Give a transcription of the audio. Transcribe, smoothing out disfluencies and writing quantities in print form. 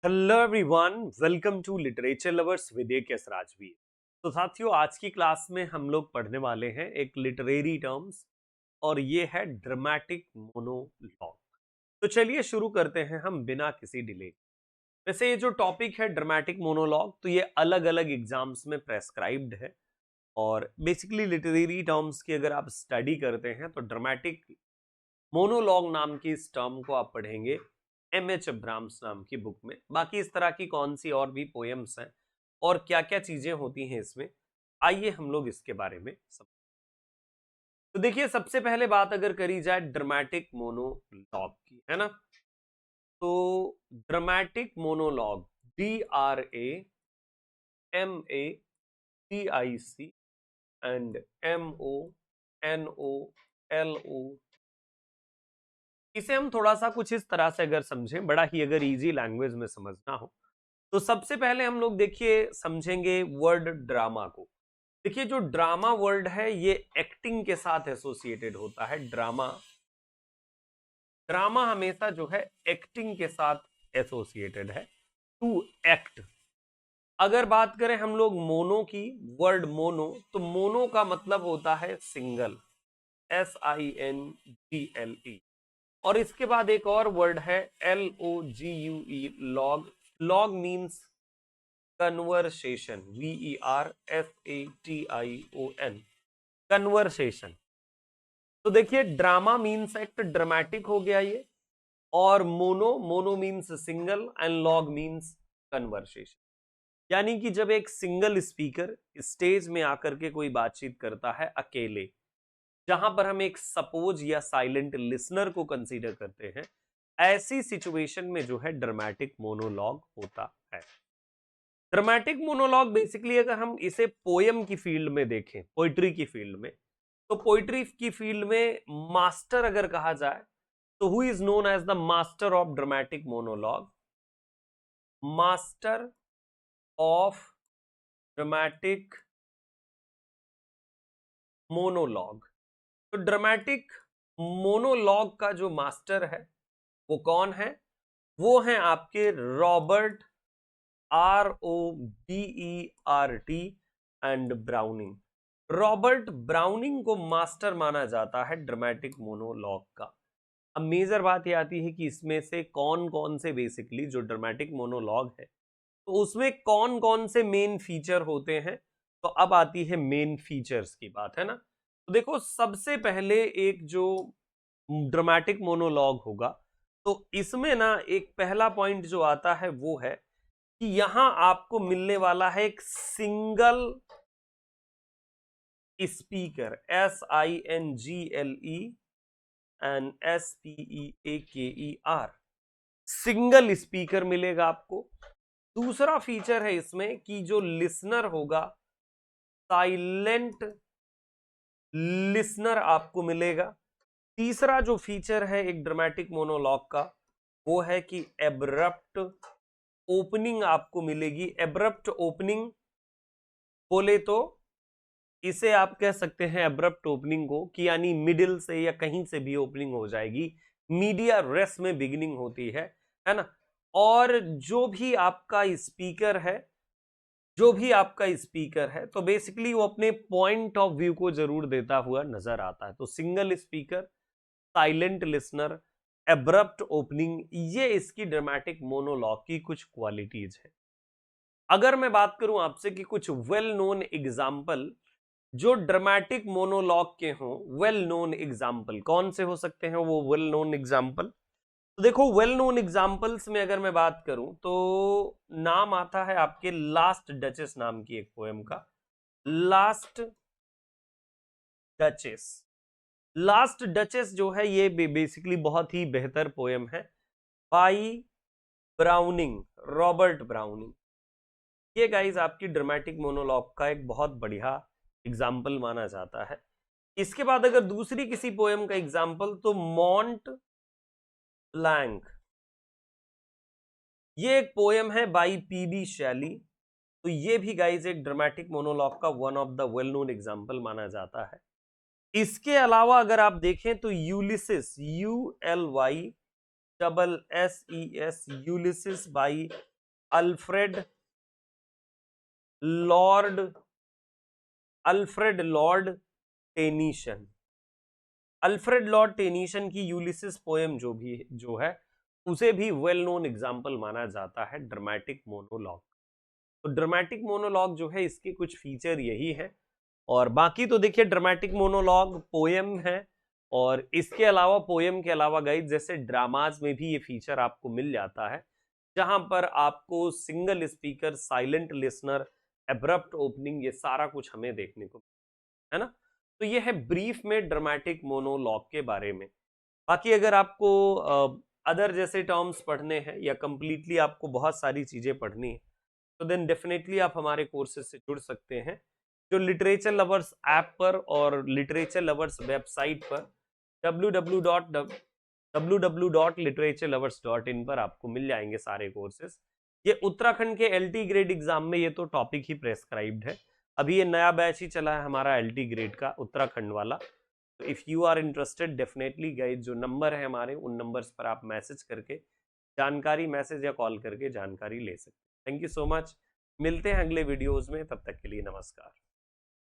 Hello everyone, welcome to literature lovers with S Rajveer. तो साथियों, आज की क्लास में हम लोग पढ़ने वाले हैं एक लिटरेरी टर्म्स और ये है ड्रामेटिक मोनोलॉग। तो चलिए शुरू करते हैं हम बिना किसी डिले। वैसे ये जो टॉपिक है ड्रामेटिक मोनोलॉग, तो ये अलग अलग एग्जाम्स में प्रेस्क्राइब्ड है और बेसिकली लिटरेरी टर्म्स की अगर आप स्टडी करते हैं तो ड्रामेटिक मोनोलॉग नाम की इस टर्म को आप पढ़ेंगे एम.एच. अब्राम्स नाम की बुक में। बाकी इस तरह की कौन सी और भी पोएम्स हैं और क्या क्या चीजें होती हैं इसमें, आइए हम लोग इसके बारे में समझ। तो देखिए, सबसे पहले बात अगर करी जाए ड्रामेटिक मोनोलॉग की, है ना, तो dramatic monologue DRAMATIC and MONOLO, इसे हम थोड़ा सा कुछ इस तरह से अगर समझें, बड़ा ही अगर इजी लैंग्वेज में समझना हो, तो सबसे पहले हम लोग देखिए समझेंगे वर्ड ड्रामा को। देखिए, जो ड्रामा वर्ड है ये एक्टिंग के साथ एसोसिएटेड होता है। ड्रामा ड्रामा हमेशा जो है एक्टिंग के साथ एसोसिएटेड है, टू एक्ट। अगर बात करें हम लोग मोनो की, वर्ड मोनो, तो मोनो का मतलब होता है सिंगल, SINGLE। और इसके बाद एक और वर्ड है LOGUE, log. Log means conversation, VERSATION, conversation. तो देखिए, ड्रामा मीन्स एक्ट, ड्रामेटिक हो गया ये, और mono, mono means single and log means conversation. यानी कि जब एक सिंगल स्पीकर स्टेज में आकर के कोई बातचीत करता है अकेले, जहां पर हम एक सपोज या साइलेंट लिसनर को कंसीडर करते हैं, ऐसी सिचुएशन में जो है ड्रामेटिक मोनोलॉग होता है। ड्रामेटिक मोनोलॉग बेसिकली अगर हम इसे पोयम की फील्ड में देखें, पोइट्री की फील्ड में, तो पोइट्री की फील्ड में मास्टर अगर कहा जाए तो who is known as the master of dramatic monologue? Master of dramatic monologue. तो ड्रामेटिक मोनोलॉग का जो मास्टर है वो कौन है? वो है आपके Robert, ROBERT and browning. Robert browning को मास्टर माना जाता है ड्रामेटिक मोनोलॉग का। अब मेजर बात यह आती है कि इसमें से कौन कौन से, बेसिकली जो ड्रामेटिक मोनोलॉग है तो उसमें कौन कौन से मेन फीचर होते हैं। तो अब आती है मेन फीचर्स की बात, है ना। तो देखो, सबसे पहले एक जो ड्रामेटिक मोनोलॉग होगा, तो इसमें ना एक पहला पॉइंट जो आता है वो है कि यहां आपको मिलने वाला है एक single speaker, SINGLE and SPEAKER, single speaker मिलेगा आपको। दूसरा फीचर है इसमें कि जो लिसनर होगा, साइलेंट लिसनर आपको मिलेगा। तीसरा जो फीचर है एक ड्रामेटिक मोनोलॉग का, वो है कि एब्रप्ट ओपनिंग आपको मिलेगी। एब्रप्ट ओपनिंग बोले तो इसे आप कह सकते हैं एब्रप्ट ओपनिंग को कि यानी मिडिल से या कहीं से भी ओपनिंग हो जाएगी, मीडिया रेस में बिगिनिंग होती है ना। और जो भी आपका स्पीकर है तो बेसिकली वो अपने पॉइंट ऑफ व्यू को जरूर देता हुआ नजर आता है। तो single speaker, silent listener, abrupt opening, ये इसकी ड्रामेटिक मोनोलॉग की कुछ क्वालिटीज है। अगर मैं बात करूं आपसे कि कुछ वेल नोन एग्जाम्पल जो ड्रामेटिक मोनोलॉग के हों, वेल नोन एग्जाम्पल कौन से हो सकते हैं वो वेल नोन एग्जाम्पल? तो देखो, वेल नोन एग्जाम्पल्स में अगर मैं बात करूं तो नाम आता है आपके लास्ट डचेस नाम की एक पोएम का। लास्ट डचेस, लास्ट डचेस जो है ये बेसिकली बहुत ही बेहतर पोएम है बाई ब्राउनिंग, रॉबर्ट ब्राउनिंग। ये गाइस आपकी ड्रामेटिक मोनोलॉग का एक बहुत बढ़िया एग्जाम्पल माना जाता है। इसके बाद अगर दूसरी किसी पोएम का एग्जाम्पल, तो मॉन्ट ब्लैंक, ये एक पोएम है बाई PB शैली। तो ये भी गाइस एक ड्रामेटिक मोनोलॉग का one of the well known example माना जाता है। इसके अलावा अगर आप देखें तो Ulysses, ULYSSES, Ulysses by Alfred Lord Tennyson. Alfred Lord Tennyson की यूलिसिस पोएम जो है उसे भी वेल नोन एग्जाम्पल माना जाता है ड्रामेटिक मोनोलॉग। तो ड्रामेटिक मोनोलॉग जो है इसके कुछ फीचर यही है, और बाकी तो देखिए ड्रामेटिक मोनोलॉग पोएम है, और इसके अलावा पोएम के अलावा गाइस जैसे ड्रामाज में भी ये फीचर आपको मिल जाता है, जहां पर आपको single speaker, silent listener, abrupt opening, ये सारा कुछ हमें देखने को है ना। तो ये है ब्रीफ में ड्रामेटिक मोनोलॉग के बारे में। बाकी अगर आपको अदर जैसे टर्म्स पढ़ने हैं या कंप्लीटली आपको बहुत सारी चीजें पढ़नी है, तो देन डेफिनेटली आप हमारे कोर्सेज से जुड़ सकते हैं, जो लिटरेचर लवर्स ऐप पर और लिटरेचर लवर्स वेबसाइट पर www.literaturlovers.in पर आपको मिल जाएंगे सारे कोर्सेज। ये उत्तराखंड के एलटी ग्रेड एग्जाम में ये तो टॉपिक ही प्रेस्क्राइब्ड है। अभी ये नया बैच ही चला है हमारा एलटी ग्रेड का उत्तराखंड वाला। तो if you are interested definitely guys, जो नंबर है हमारे उन नंबर्स पर आप मैसेज करके जानकारी, मैसेज या कॉल करके जानकारी ले सकते हैं। थैंक यू सो मच, मिलते हैं अगले वीडियोस में, तब तक के लिए नमस्कार।